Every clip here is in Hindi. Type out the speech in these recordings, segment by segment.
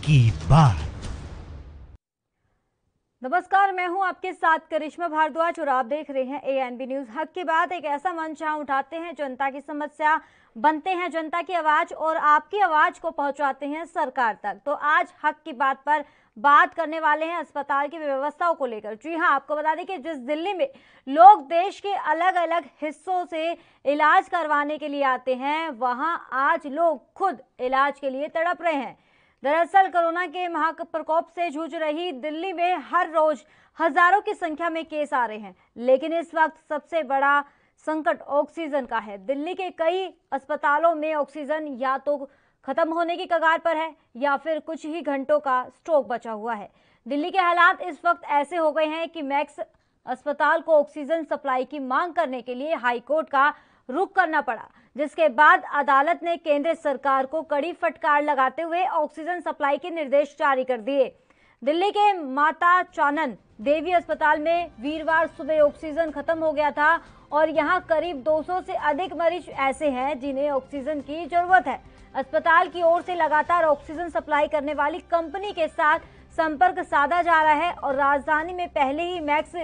की बात। नमस्कार, मैं हूं आपके साथ करिश्मा भारद्वाज और आप देख रहे हैं एएनबी न्यूज। हक की बात एक ऐसा मंच जहां उठाते हैं जनता की समस्या, बनते हैं जनता की आवाज और आपकी आवाज को पहुंचाते हैं सरकार तक। तो आज हक की बात पर बात करने वाले हैं अस्पताल की व्यवस्थाओं को लेकर। जी हां, आपको बता दें कि जिस दिल्ली में लोग देश के अलग अलग हिस्सों से इलाज करवाने के लिए आते हैं, वहां आज लोग खुद इलाज के लिए तड़प रहे हैं। दरअसल कोरोना के महाप्रकोप से जूझ रही दिल्ली में हर रोज हजारों की संख्या में केस आ रहे हैं, लेकिन इस वक्त सबसे बड़ा संकट ऑक्सीजन का है। दिल्ली के कई अस्पतालों में ऑक्सीजन या तो खत्म होने की कगार पर है या फिर कुछ ही घंटों का स्टॉक बचा हुआ है। दिल्ली के हालात इस वक्त ऐसे हो गए हैं कि मैक्स अस्पताल को ऑक्सीजन सप्लाई की मांग करने के लिए हाईकोर्ट का रुख करना पड़ा, जिसके बाद अदालत ने केंद्र सरकार को कड़ी फटकार लगाते हुए ऑक्सीजन सप्लाई के निर्देश जारी कर दिए। दिल्ली के माता चानन देवी अस्पताल में वीरवार सुबह ऑक्सीजन खत्म हो गया था और यहां करीब 200 से अधिक मरीज ऐसे हैं जिन्हें ऑक्सीजन की जरूरत है। अस्पताल की ओर से लगातार ऑक्सीजन सप्लाई करने वाली कंपनी के साथ संपर्क साधा जा रहा है और राजधानी में पहले ही मैक्स,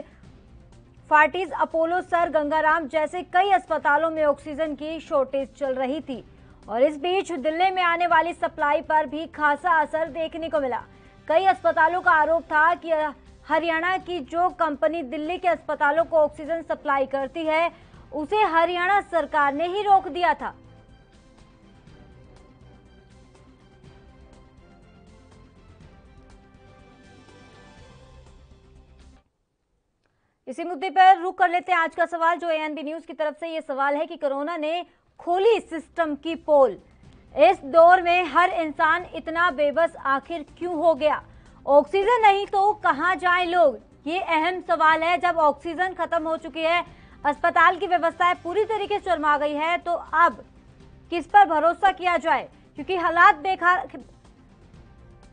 फार्टिस, अपोलो, सर गंगाराम जैसे कई अस्पतालों में ऑक्सीजन की शॉर्टेज चल रही थी और इस बीच दिल्ली में आने वाली सप्लाई पर भी खासा असर देखने को मिला। कई अस्पतालों का आरोप था कि हरियाणा की जो कंपनी दिल्ली के अस्पतालों को ऑक्सीजन सप्लाई करती है, उसे हरियाणा सरकार ने ही रोक दिया था। इसी मुद्दे पर रुक कर लेते हैं आज का सवाल, जो एएनबी न्यूज की तरफ से ये सवाल है कि कोरोना ने खोली सिस्टम की पोल। इस दौर में हर इंसान इतना बेबस आखिर क्यों हो गया? ऑक्सीजन नहीं तो कहां जाएं लोग? ये अहम सवाल है। जब ऑक्सीजन खत्म हो चुकी है, अस्पताल की व्यवस्थाएं पूरी तरीके से चरमरा गई है, तो अब किस पर भरोसा किया जाए? क्योंकि हालात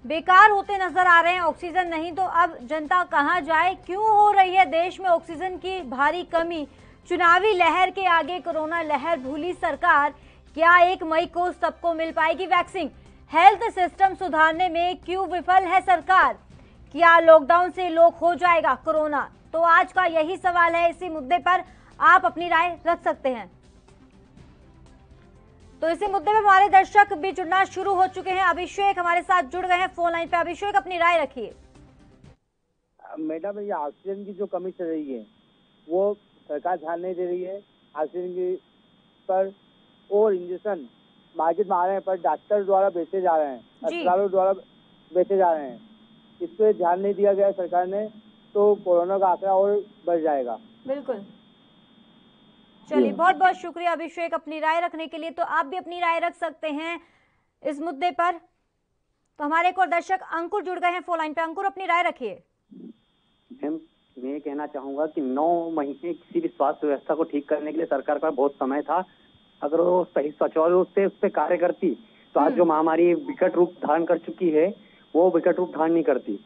बेकार होते नजर आ रहे हैं। ऑक्सीजन नहीं तो अब जनता कहां जाए? क्यों हो रही है देश में ऑक्सीजन की भारी कमी? चुनावी लहर के आगे कोरोना लहर भूली सरकार। क्या 1 मई को सबको मिल पाएगी वैक्सीन? हेल्थ सिस्टम सुधारने में क्यों विफल है सरकार? क्या लॉकडाउन से लोग हो जाएगा कोरोना? तो आज का यही सवाल है। इसी मुद्दे पर आप अपनी राय रख सकते हैं। तो इसी मुद्दे पे हमारे दर्शक भी जुड़ना शुरू हो चुके हैं। अभिषेक हमारे साथ जुड़ गए हैं फोन लाइन पे। अभिषेक, अपनी राय रखिए। मैडम, ये ऑक्सीजन की जो कमी चल रही है वो सरकार ध्यान नहीं दे रही है ऑक्सीजन की पर, और इंजेक्शन मार्केट में आ रहे हैं पर डॉक्टर द्वारा बेचे जा रहे हैं, अस्पतालों द्वारा बेचे जा रहे हैं। इस पे ध्यान नहीं दिया गया सरकार ने, तो कोरोना का आंकड़ा और बढ़ जाएगा। बिल्कुल। चलिए, बहुत बहुत शुक्रिया अभिषेक अपनी राय रखने के लिए। तो आप भी अपनी राय रख सकते हैं इस मुद्दे पर। तो हमारे एक और दर्शक अंकुर जुड़ गए हैं फोन लाइन पे। अंकुर, अपनी राय रखिए। मैम, मैं कहना चाहूंगा कि 9 महीने किसी भी स्वास्थ्य व्यवस्था को ठीक करने के लिए सरकार का बहुत समय था। अगर वो सही सचोट रूप से उस पर कार्य करती तो आज जो महामारी विकट रूप धारण कर चुकी है वो विकट रूप धारण नहीं करती।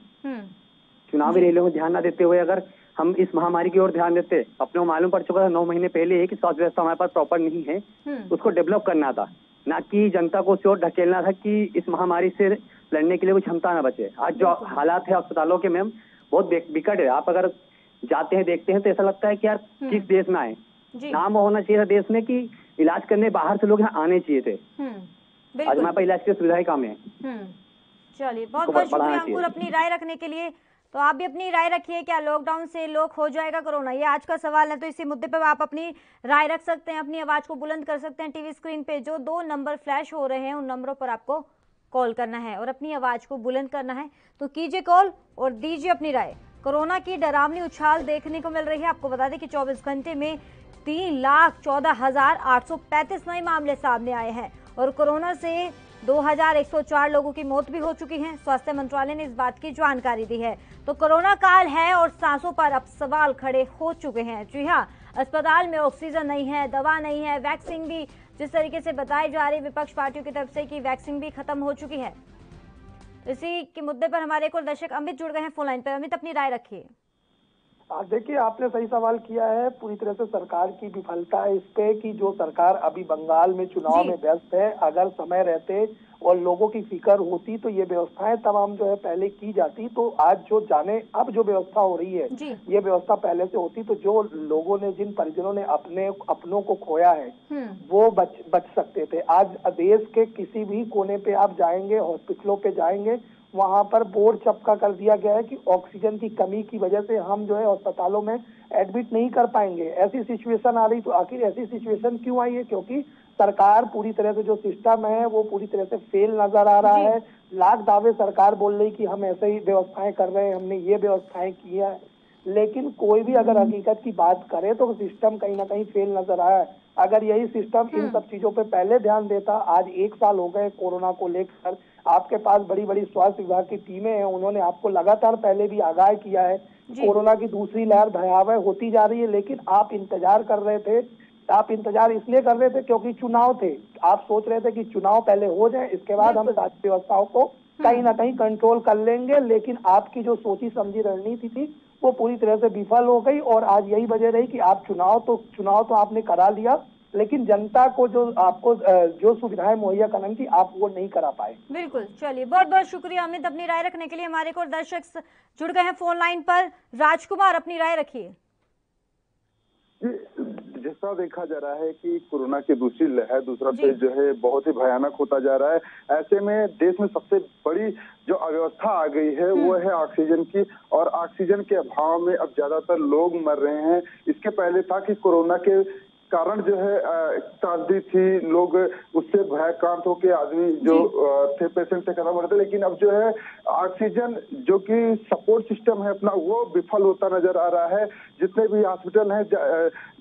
चुनावी रैलियों में ध्यान न देते हुए अगर हम इस महामारी की ओर ध्यान देते, अपने को मालूम पड़ चुका था 9 महीने पहले कि स्वास्थ्य व्यवस्था हमारे पास प्रॉपर नहीं है, उसको डेवलप करना था, ना कि जनता को उस ओर ढकेलना था कि इस महामारी से लड़ने के लिए कोई क्षमता न बचे। आज जो हालात है अस्पतालों के मैम बहुत विकट है। आप अगर जाते हैं देखते हैं तो ऐसा लगता है कि यार किस देश में आए। नाम होना चाहिए था देश में कि इलाज करने बाहर से लोग यहाँ आने चाहिए थे। आज हमारे पास इलाज की सुविधाएं कम है। चलिए, बहुत बहुत शुक्रिया अंकुर अपनी राय रखने के लिए। तो आप भी अपनी राय रखिए, क्या लॉकडाउन से लोग हो जाएगा कोरोना? ये आज का सवाल है। तो इसी मुद्दे पर आप अपनी राय रख सकते हैं, अपनी आवाज को बुलंद कर सकते हैं। टीवी स्क्रीन पे जो 2 नंबर फ्लैश हो रहे हैं, उन नंबरों पर आपको कॉल करना है और अपनी आवाज को बुलंद करना है। तो कीजिए कॉल और दीजिए अपनी राय। कोरोना की डरावनी उछाल देखने को मिल रही है। आपको बता दें कि 24 घंटे में 3,14,835 नए मामले सामने आए हैं और कोरोना से 2,104 लोगों की मौत भी हो चुकी है। स्वास्थ्य मंत्रालय ने इस बात की जानकारी दी है। तो कोरोना काल है और सांसों पर अब सवाल खड़े हो चुके हैं। जी हाँ, अस्पताल में ऑक्सीजन नहीं है, दवा नहीं है, वैक्सीन भी जिस तरीके से बताई जा रही विपक्ष पार्टियों की तरफ से कि वैक्सीन भी खत्म हो चुकी है। इसी के मुद्दे पर हमारे एक और दर्शक अमित जुड़ गए हैं फोन लाइन पर। अमित, अपनी राय रखिए। देखिए, आपने सही सवाल किया है। पूरी तरह से सरकार की विफलता है इस पे कि जो सरकार अभी बंगाल में चुनाव में व्यस्त है, अगर समय रहते और लोगों की फिक्र होती तो ये व्यवस्थाएं तमाम जो है पहले की जाती। तो आज जो जाने अब जो व्यवस्था हो रही है, ये व्यवस्था पहले से होती तो जो लोगों ने, जिन परिजनों ने अपनों को खोया है, वो बच सकते थे। आज देश के किसी भी कोने पे आप जाएंगे, हॉस्पिटलों पे जाएंगे, वहां पर बोर्ड चपका कर दिया गया है कि ऑक्सीजन की कमी की वजह से हम जो है अस्पतालों में एडमिट नहीं कर पाएंगे। ऐसी सिचुएशन आ रही। तो आखिर ऐसी सिचुएशन क्यों आई है? क्योंकि सरकार पूरी तरह से, जो सिस्टम है वो पूरी तरह से फेल नजर आ रहा है। लाख दावे सरकार बोल रही कि हम ऐसे ही व्यवस्थाएं कर रहे हैं, हमने ये व्यवस्थाएं की है, लेकिन कोई भी अगर हकीकत की बात करे तो सिस्टम कहीं ना कहीं फेल नजर आया है। अगर यही सिस्टम इन सब चीजों पे पहले ध्यान देता, आज 1 साल हो गए कोरोना को लेकर, आपके पास बड़ी बड़ी स्वास्थ्य विभाग की टीमें हैं, उन्होंने आपको लगातार पहले भी आगाह किया है कोरोना की दूसरी लहर भयावह होती जा रही है, लेकिन आप इंतजार कर रहे थे। आप इंतजार इसलिए कर रहे थे क्योंकि चुनाव थे। आप सोच रहे थे कि चुनाव पहले हो जाए, इसके बाद हम स्वास्थ्य व्यवस्थाओं को कहीं ना कहीं कंट्रोल कर लेंगे। लेकिन आपकी जो सोची समझी रणनीति थी वो पूरी तरह से विफल हो गई। और आज यही वजह रही कि आप चुनाव तो आपने करा लिया, लेकिन जनता को जो आपको जो सुविधाएं मुहैया करानी थी, आप वो नहीं करा पाए। बिल्कुल। चलिए, बहुत बहुत शुक्रिया अमित अपनी राय रखने के लिए। हमारे को दर्शक जुड़ गए हैं फोन लाइन पर। राजकुमार, अपनी राय रखिए। जिस तरह देखा जा रहा है कि कोरोना की दूसरी लहर, दूसरा फेज जो है बहुत ही भयानक होता जा रहा है। ऐसे में देश में सबसे बड़ी जो अव्यवस्था आ गई है वो है ऑक्सीजन की, और ऑक्सीजन के अभाव में अब ज्यादातर लोग मर रहे हैं। इसके पहले था कि कोरोना के कारण जो है त्रासदी थी, लोग उससे भयक्रांत होकर आदमी जो थे पेशेंट से खत्म हो रहे थे, लेकिन अब जो है ऑक्सीजन जो कि सपोर्ट सिस्टम है अपना, वो विफल होता नजर आ रहा है। जितने भी हॉस्पिटल हैं,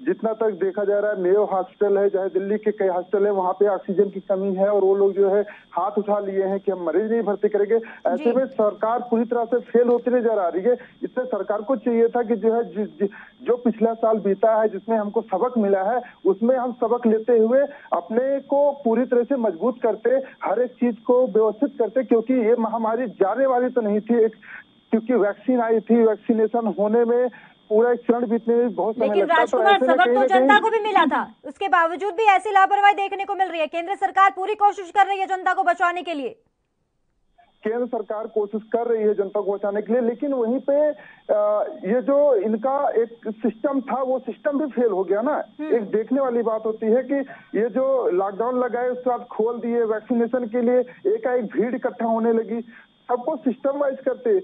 जितना तक देखा जा रहा है, मेयो हॉस्पिटल है, चाहे दिल्ली के कई हॉस्पिटल है, वहाँ पे ऑक्सीजन की कमी है और वो लोग जो है हाथ उठा लिए हैं कि हम मरीज नहीं भर्ती करेंगे। ऐसे में सरकार पूरी तरह से फेल होती नजर आ रही है। इससे सरकार को चाहिए था कि जो है जो पिछला साल बीता है, जिसमें हमको सबक मिला है, उसमें हम सबक लेते हुए अपने को पूरी तरह से मजबूत करते, हर एक चीज को व्यवस्थित करते, क्योंकि ये महामारी जाने वाली तो नहीं थी। क्योंकि वैक्सीन आई थी, वैक्सीनेशन होने में पूरा एक चरण बीतने में बहुत समय लगता। लेकिन राजकुमार, सबक तो जनता को भी मिला था, उसके बावजूद भी ऐसी लापरवाही देखने को मिल रही है। केंद्र सरकार पूरी कोशिश कर रही है जनता को बचाने के लिए। केंद्र सरकार कोशिश कर रही है जनता को बचाने के लिए, लेकिन वहीं पे ये जो इनका एक सिस्टम था वो सिस्टम भी फेल हो गया ना। एक देखने वाली बात होती है कि ये जो लॉकडाउन लगाए उसके बाद खोल दिए, वैक्सीनेशन के लिए एकाएक भीड़ इकट्ठा होने लगी। सबको सिस्टम वाइज करते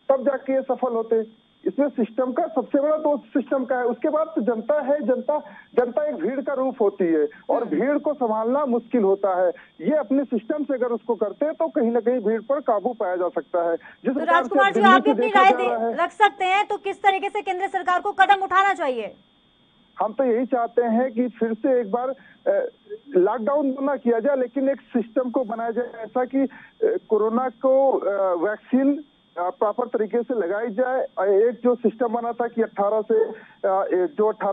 तब जाके ये सफल होते। इसमें सिस्टम का सबसे बड़ा दोष सिस्टम का है। उसके बाद तो जनता है। जनता एक भीड़ का रूप होती है और भीड़ को संभालना मुश्किल होता है। ये अपने सिस्टम से अगर उसको करते हैं तो कहीं ना कहीं भीड़ पर काबू पाया जा सकता है। जिस तो राजकुमार जी, आप अपनी राय रख सकते हैं, तो किस तरीके से केंद्र सरकार को कदम उठाना चाहिए? हम तो यही चाहते हैं कि फिर से एक बार लॉकडाउन ना किया जाए, लेकिन एक सिस्टम को बनाया जाए ऐसा कि कोरोना को वैक्सीन प्रॉपर तरीके से लगाई जाए। एक जो सिस्टम बना था कि 18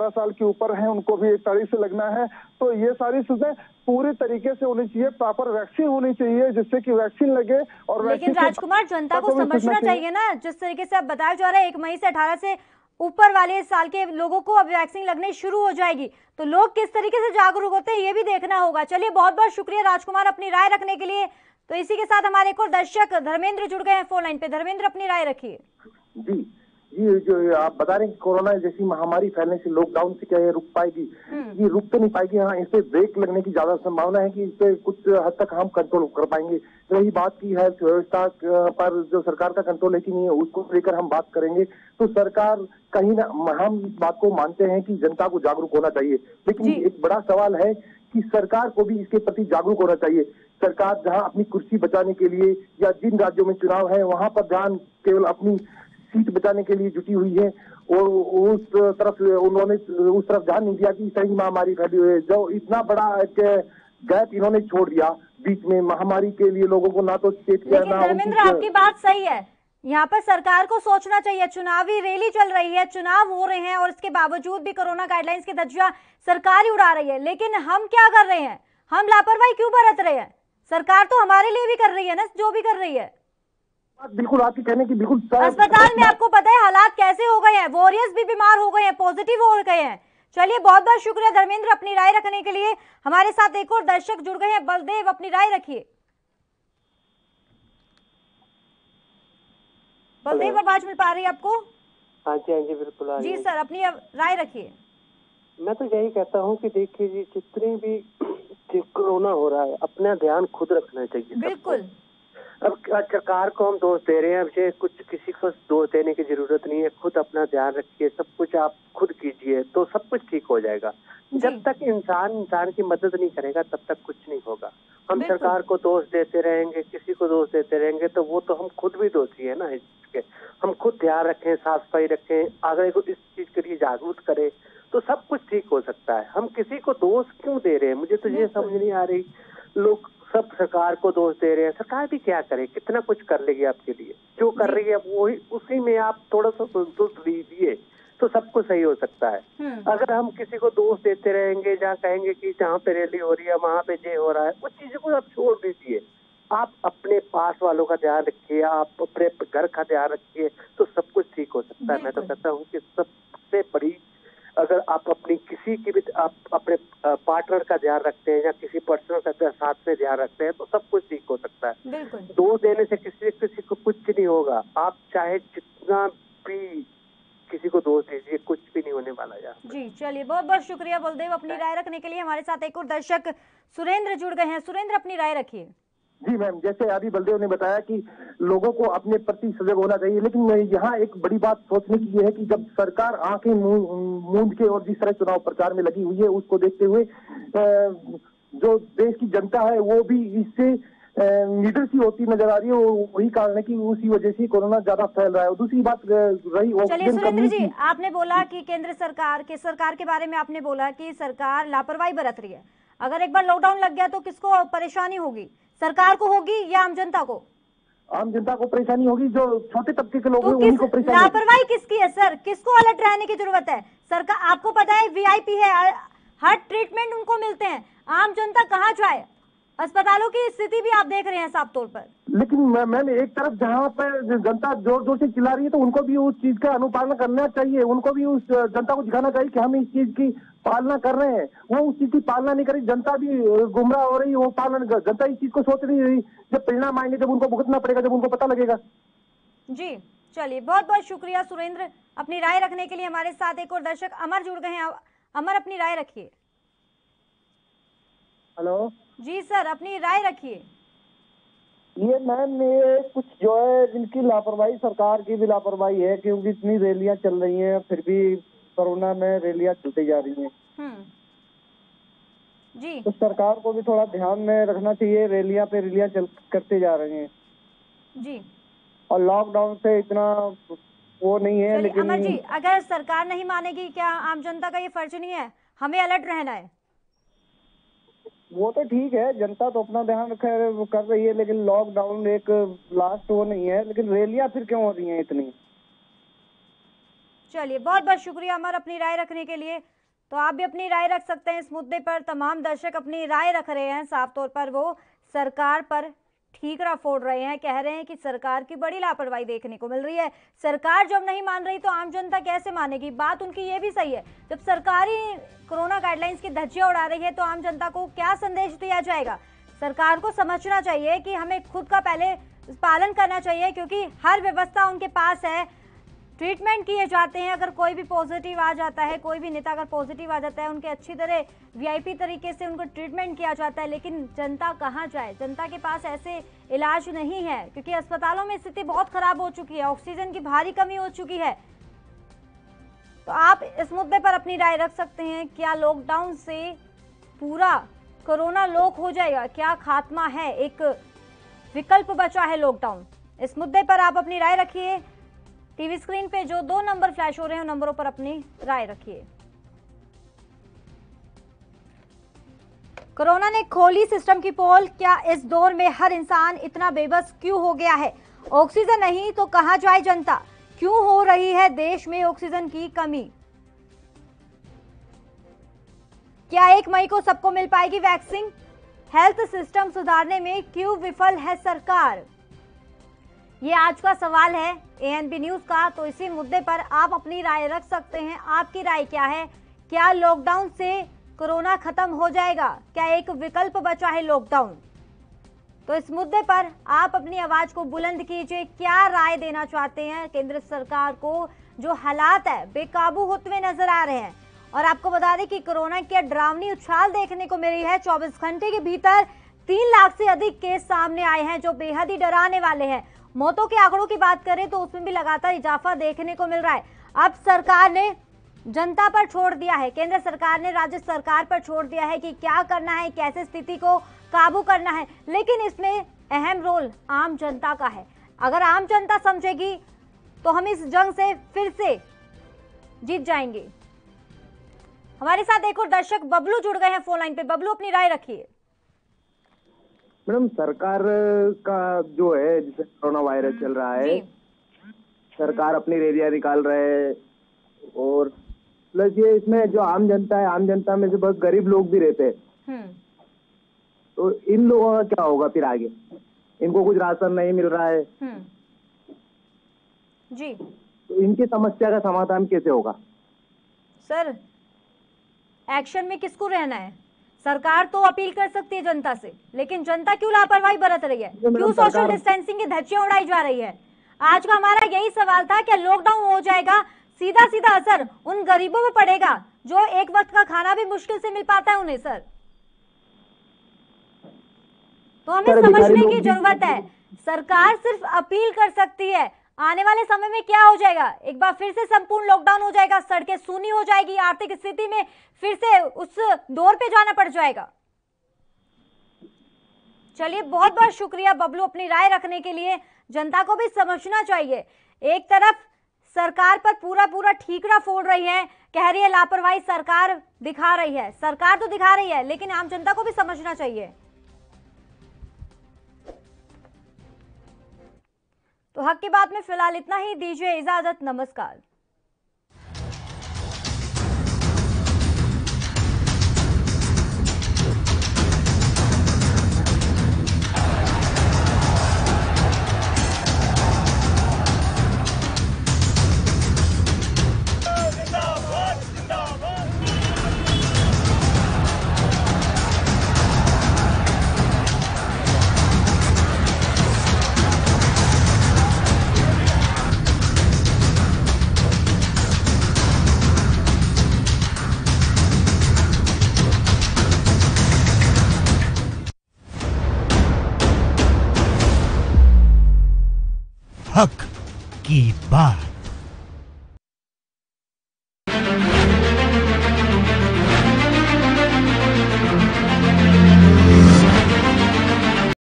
साल के ऊपर हैं उनको भी 1 तारीख से लगना है, तो ये सारी चीजें पूरी तरीके से होनी चाहिए। प्रॉपर वैक्सीन होनी चाहिए जिससे कि वैक्सीन लगे। और लेकिन राजकुमार, जनता को समझना चाहिए ना, जिस तरीके से अब बताया जा रहा है 1 मई से 18 से ऊपर वाले साल के लोगों को अब वैक्सीन लगने शुरू हो जाएगी, तो लोग किस तरीके से जागरूक होते हैं ये भी देखना होगा। चलिए, बहुत बहुत शुक्रिया राजकुमार अपनी राय रखने के लिए। तो इसी के साथ हमारे एक और दर्शक धर्मेंद्र जुड़ गए हैं फोन लाइन पे। धर्मेंद्र, अपनी राय रखिए। जी, जो आप बता रहे हैं कि कोरोना जैसी महामारी फैलने से लॉकडाउन से क्या ये रुक पाएगी? ये रुक तो नहीं पाएगी। हाँ, इस पे ब्रेक लगने की ज्यादा संभावना है कि इस पे कुछ हद तक हम कंट्रोल कर पाएंगे। रही बात की हेल्थ व्यवस्था पर जो सरकार का कंट्रोल है कि नहीं है, उसको लेकर हम बात करेंगे। तो सरकार कहीं ना, हम इस बात को मानते हैं कि जनता को जागरूक होना चाहिए, लेकिन एक बड़ा सवाल है कि सरकार को भी इसके प्रति जागरूक होना चाहिए। सरकार जहां अपनी कुर्सी बचाने के लिए या जिन राज्यों में चुनाव है वहां पर ध्यान केवल अपनी सीट बचाने के लिए जुटी हुई है और उस तरफ ध्यान नहीं दिया कि सही महामारी फैली हुई है। जो इतना बड़ा एक गैप इन्होंने छोड़ दिया बीच में महामारी के लिए, लोगों को ना तो चेत किया ना। धर्मेंद्र, आपकी बात सही है, यहाँ पर सरकार को सोचना चाहिए। चुनावी रैली चल रही है, चुनाव हो रहे हैं और इसके बावजूद भी कोरोना गाइडलाइंस की धज्जियां सरकार ही उड़ा रही है। लेकिन हम क्या कर रहे हैं? हम लापरवाही क्यों बरत रहे हैं? सरकार तो हमारे लिए भी कर रही है ना जो भी कर रही है। बिल्कुल आपकी कहने की बिल्कुल। अस्पताल में आपको पता है हालात कैसे हो गए हैं, वॉरियर्स भी बीमार हो गए हैं, पॉजिटिव हो गए हैं। चलिए बहुत बहुत शुक्रिया धर्मेंद्र अपनी राय रखने के लिए। हमारे साथ एक और दर्शक जुड़ गए हैं, बलदेव अपनी राय रखिए। बलदेव आवाज मिल पा रही है आपको? हाँ जी बिल्कुल आ रही है। जी सर अपनी राय रखिए। मैं तो यही कहता हूँ कि देखिए जी जितनी भी कोरोना हो रहा है अपना ध्यान खुद रखना चाहिए। बिल्कुल। अब सरकार को हम दोष दे रहे हैं, अब कुछ किसी को दोष देने की जरूरत नहीं है। खुद अपना ध्यान रखिए, सब कुछ आप खुद कीजिए तो सब कुछ ठीक हो जाएगा। जब तक इंसान की मदद नहीं करेगा तब तक कुछ नहीं होगा। हम सरकार को दोष देते रहेंगे, किसी को दोष देते रहेंगे तो वो तो हम खुद भी दोषी है ना इसके। हम खुद ध्यान रखें, साफ सफाई रखें, अगर को इस चीज के लिए जागरूक करें तो सब कुछ ठीक हो सकता है। हम किसी को दोष क्यों दे रहे हैं, मुझे तो ये समझ नहीं आ रही। लोग सब सरकार को दोष दे रहे हैं, सरकार भी क्या करे, कितना कुछ कर लेगी आपके लिए, जो कर रही है वही उसी में आप थोड़ा सा संतुष्ट दीजिए तो सब कुछ सही हो सकता है। अगर हम किसी को दोष देते रहेंगे, जहाँ कहेंगे कि जहाँ पे रैली हो रही है वहाँ पे ये हो रहा है, उस चीजों को आप छोड़ दीजिए। आप अपने पास वालों का ध्यान रखिए, आप अपने घर का ध्यान रखिए तो सब कुछ ठीक हो सकता है। मैं तो कहता हूँ कि सबसे बड़ी, अगर आप अपनी किसी की भी आप अपने पार्टनर का ध्यान रखते हैं या किसी पर्सन का साथ में ध्यान रखते हैं तो सब कुछ ठीक हो सकता है। दोष देने से किसी को कुछ नहीं होगा। आप चाहे जितना भी किसी को दोष दीजिए, कुछ भी नहीं होने वाला यार। जी चलिए बहुत बहुत शुक्रिया बलदेव अपनी राय रखने के लिए। हमारे साथ एक और दर्शक सुरेंद्र जुड़ गए हैं। सुरेंद्र अपनी राय रखिए। जी मैम, जैसे अभी बलदेव ने बताया कि लोगों को अपने प्रति सजग होना चाहिए, लेकिन यहाँ एक बड़ी बात सोचने की ये है कि जब सरकार आंखें मूंद के और जिस तरह चुनाव प्रचार में लगी हुई है उसको देखते हुए जो देश की जनता है वो भी इससे निडर सी होती नजर आ रही है। वही कारण है कि उसी वजह से कोरोना ज्यादा फैल रहा है। और दूसरी बात रही, चलिए सुरेंद्र जी आपने बोला कि केंद्र सरकार के बारे में आपने बोला कि सरकार लापरवाही बरत रही है। अगर एक बार लॉकडाउन लग गया तो किसको परेशानी होगी, सरकार को होगी या आम जनता को? आम जनता को परेशानी होगी, जो छोटे तबके के लोग हैं उन्हीं को परेशानी। लापरवाही किसकी है सर, किसको अलर्ट रहने की जरूरत है? सरकार आपको पता है वीआईपी है, हर ट्रीटमेंट उनको मिलते हैं, आम जनता कहाँ जाए? अस्पतालों की स्थिति भी आप देख रहे हैं साफ तौर पर। लेकिन मैम एक तरफ जहाँ पर जनता जोर जोर से चिल्ला रही है तो उनको भी उस चीज का अनुपालन करना चाहिए। उनको भी उस जनता को दिखाना चाहिए कि हम इस चीज की पालना कर रहे हैं। वो उस चीज की पालना नहीं करी, जनता भी गुमराह हो रही है। वो पालन, जनता इस चीज को सोच नहीं रही। जब परिणाम आएंगे, जब उनको भुगतना पड़ेगा, जब उनको पता लगेगा। जी चलिए बहुत बहुत शुक्रिया सुरेंद्र अपनी राय रखने के लिए। हमारे साथ एक और दर्शक अमर जुड़ गए हैं। अमर अपनी राय रखिए। हेलो जी सर अपनी राय रखिए। ये मैम ये कुछ जो है जिनकी लापरवाही, सरकार की भी लापरवाही है, क्योंकि इतनी रैलियां चल रही हैं फिर भी कोरोना में रैलियां चलती जा रही हैं। जी तो सरकार को भी थोड़ा ध्यान में रखना चाहिए। रैलियां पे रैलियां करते जा रहे हैं जी, और लॉकडाउन से इतना वो नहीं है। लेकिन अमर जी अगर सरकार नहीं मानेगी, क्या आम जनता का ये फर्ज नहीं है, हमें अलर्ट रहना है? वो तो ठीक है, जनता तो अपना ध्यान कर रही है, लेकिन लॉकडाउन एक लास्ट वो नहीं है। लेकिन रैलियां फिर क्यों हो रही हैं इतनी? चलिए बहुत बहुत शुक्रिया अमर अपनी राय रखने के लिए। तो आप भी अपनी राय रख सकते हैं इस मुद्दे पर। तमाम दर्शक अपनी राय रख रहे हैं, साफ तौर पर वो सरकार पर ठीकरा फोड़ रहे हैं, कह रहे हैं कि सरकार की बड़ी लापरवाही देखने को मिल रही है। सरकार जब नहीं मान रही तो आम जनता कैसे मानेगी? बात उनकी ये भी सही है, जब सरकारी कोरोना गाइडलाइंस की धज्जियां उड़ा रही है तो आम जनता को क्या संदेश दिया जाएगा? सरकार को समझना चाहिए कि हमें खुद का पहले पालन करना चाहिए, क्योंकि हर व्यवस्था उनके पास है, ट्रीटमेंट किए जाते हैं। अगर कोई भी पॉजिटिव आ जाता है, कोई भी नेता अगर पॉजिटिव आ जाता है, उनके अच्छी तरह वीआईपी तरीके से उनको ट्रीटमेंट किया जाता है। लेकिन जनता कहाँ जाए? जनता के पास ऐसे इलाज नहीं है, क्योंकि अस्पतालों में स्थिति बहुत खराब हो चुकी है, ऑक्सीजन की भारी कमी हो चुकी है। तो आप इस मुद्दे पर अपनी राय रख सकते हैं। क्या लॉकडाउन से पूरा कोरोना लॉक हो जाएगा? क्या खात्मा है? एक विकल्प बचा है लॉकडाउन? इस मुद्दे पर आप अपनी राय रखिए। टीवी स्क्रीन पे जो 2 नंबर फ्लैश हो रहे हैं, उन नंबरों पर अपनी राय रखिए। कोरोना ने खोली सिस्टम की पोल। क्या इस दौर में हर इंसान इतना बेबस क्यों हो गया है? ऑक्सीजन नहीं तो कहां जाए जनता? क्यों हो रही है देश में ऑक्सीजन की कमी? क्या 1 मई को सबको मिल पाएगी वैक्सीन? हेल्थ सिस्टम सुधारने में क्यों विफल है सरकार? ये आज का सवाल है ANB न्यूज का। तो इसी मुद्दे पर आप अपनी राय रख सकते हैं। आपकी राय क्या है? क्या लॉकडाउन से कोरोना खत्म हो जाएगा? क्या एक विकल्प बचा है लॉकडाउन? तो इस मुद्दे पर आप अपनी आवाज को बुलंद कीजिए। क्या राय देना चाहते हैं केंद्र सरकार को? जो हालात है बेकाबू होते हुए नजर आ रहे हैं। और आपको बता दें कि कोरोना की डरावनी उछाल देखने को मिली है। 24 घंटे के भीतर 3 लाख से अधिक केस सामने आए हैं, जो बेहद ही डराने वाले हैं। मौतों के आंकड़ों की बात करें तो उसमें भी लगातार इजाफा देखने को मिल रहा है। अब सरकार ने जनता पर छोड़ दिया है, केंद्र सरकार ने राज्य सरकार पर छोड़ दिया है कि क्या करना है, कैसे स्थिति को काबू करना है। लेकिन इसमें अहम रोल आम जनता का है। अगर आम जनता समझेगी तो हम इस जंग से फिर से जीत जाएंगे। हमारे साथ एक और दर्शक बबलू जुड़ गए हैं फोन लाइन पे। बबलू, अपनी राय रखिए। मैडम, सरकार का जो है, जिसे कोरोना वायरस चल रहा है, सरकार अपनी रैलियां निकाल रहे है और प्लस ये इसमें जो आम जनता है, आम जनता में से बहुत गरीब लोग भी रहते हैं। तो इन लोगों का क्या होगा फिर आगे? इनको कुछ राशन नहीं मिल रहा है जी, तो इनकी समस्या का समाधान कैसे होगा? सर, एक्शन में किसको रहना है? सरकार तो अपील कर सकती है जनता से, लेकिन जनता क्यों लापरवाही बरत रही है? क्यों सोशल डिस्टेंसिंग की धज्जियां उड़ाई जा रही है? आज का हमारा यही सवाल था, क्या लॉकडाउन हो जाएगा, सीधा सीधा असर उन गरीबों में पड़ेगा जो एक वक्त का खाना भी मुश्किल से मिल पाता है उन्हें। सर, तो हमें समझने की जरूरत है। सरकार सिर्फ अपील कर सकती है। आने वाले समय में क्या हो जाएगा? एक बार फिर से संपूर्ण लॉकडाउन हो जाएगा, सड़कें सूनी हो जाएगी, आर्थिक स्थिति में फिर से उस दौर पे जाना पड़ जाएगा। चलिए, बहुत बहुत शुक्रिया बबलू अपनी राय रखने के लिए। जनता को भी समझना चाहिए। एक तरफ सरकार पर पूरा ठीकरा फोड़ रही है, कह रही है लापरवाही सरकार दिखा रही है। सरकार तो दिखा रही है, लेकिन आम जनता को भी समझना चाहिए। तो हक की बात में फिलहाल इतना ही। दीजिए इजाजत, नमस्कार। हक की बात।